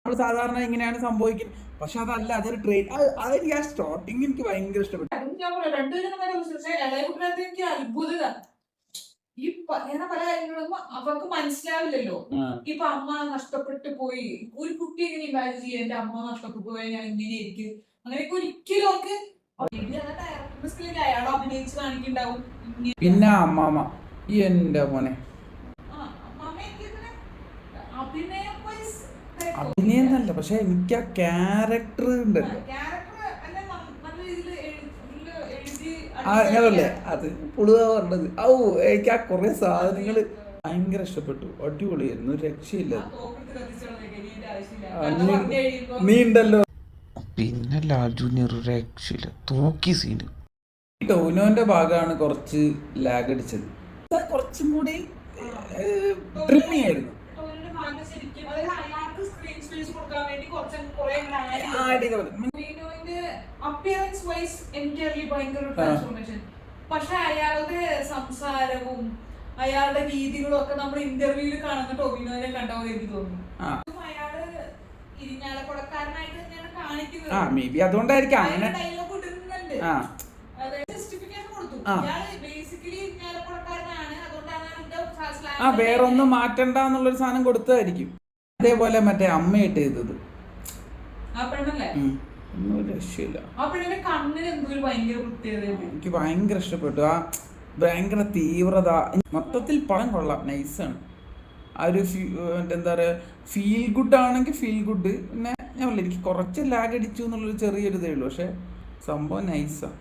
നമ്മൾ സാധാരണ ഇങ്ങനെയാണ് സംഭവിക്കുന്നത്. പക്ഷെ അതല്ല, അതൊരു ട്രെയിൻ. അതെനിക്ക് ആ സ്റ്റാർട്ടിങ് എനിക്ക് ഭയങ്കര ഇഷ്ടപ്പെട്ടു. ഈ പറയുന്ന പല കാര്യങ്ങളും അവർക്ക് മനസ്സിലാവില്ലല്ലോ. ഇപ്പൊ അമ്മ നഷ്ടപ്പെട്ടു പോയി, ഒരു കുട്ടി എങ്ങനെ ഇമാജിൻ ചെയ്യാൻ എന്റെ അമ്മ നഷ്ടപ്പെട്ടു പോയാൽ ഞാൻ എങ്ങനെയായിരിക്കും, അങ്ങനെയൊക്കെ ഒരിക്കലും അവർക്ക് അയാൾ അഭിനയിച്ച് കാണിക്കുന്നുണ്ടാവും. പിന്നെ അമ്മാമ എന്റെ മോനെ അഭിനയം എന്നല്ല, പക്ഷെ എനിക്ക് ആ ക്യാരക്ടർ ഉണ്ടല്ലോ, അങ്ങനല്ലേ അത് പുളുക പറഞ്ഞത്. എനിക്ക് ആ കുറെ സാധനങ്ങൾ ഭയങ്കര ഇഷ്ടപ്പെട്ടു. അടിപൊളിയായിരുന്നു, രക്ഷയില്ല. നീ ഉണ്ടല്ലോ. പിന്നെ ലാൽജൂനിയർ രക്ഷയില്ല, തൂക്കി സീന്. ടോവിനോന്റെ ഭാഗമാണ് കുറച്ച് ലാഗ് അടിച്ചത്. കുറച്ചും കൂടി ഡ്രില്ലിംഗ് ആയിരുന്നു. പക്ഷെ അയാളുടെ സംസാരവും അയാളുടെ രീതികളും ഒക്കെ നമ്മൾ ഇന്റർവ്യൂവിൽ കാണുന്ന ടോവിനോനെ കണ്ട പോലെ എനിക്ക് തോന്നുന്നു. അയാള് ഇരിഞ്ഞാലക്കുടക്കാരനായിട്ട് തന്നെയാണ് കാണിക്കുന്നത്. അതുകൊണ്ടായിരിക്കും അങ്ങനെ ഡയലോഗ് ഇടുന്നുണ്ട്. ജസ്റ്റിഫിക്കേഷൻ കൊടുത്തു. ബേസിക്കലി ഇരിഞ്ഞാലക്കുടക്കാരനാണ്, അതുകൊണ്ടാണ് വേറൊന്നും മാറ്റണ്ട എന്നുള്ളൊരു സാധനം കൊടുത്തതായിരിക്കും. അതേപോലെ മറ്റേ അമ്മയിട്ട് ചെയ്തത് ഒന്നും രക്ഷയില്ല. എനിക്ക് ഭയങ്കര ഇഷ്ടപ്പെട്ടു. ആ ഭയങ്കര തീവ്രത, മൊത്തത്തിൽ പടം കൊള്ളാം, നൈസാണ്. ആ ഒരു എന്താ പറയുക, ഫീൽ ഗുഡ് ആണെങ്കിൽ ഫീൽ ഗുഡ്. പിന്നെ ഞാൻ എനിക്ക് കുറച്ച് ലാഗ് അടിച്ചു എന്നുള്ളൊരു ചെറിയൊരു ഇതേ ഉള്ളൂ, പക്ഷെ സംഭവം നൈസാണ്.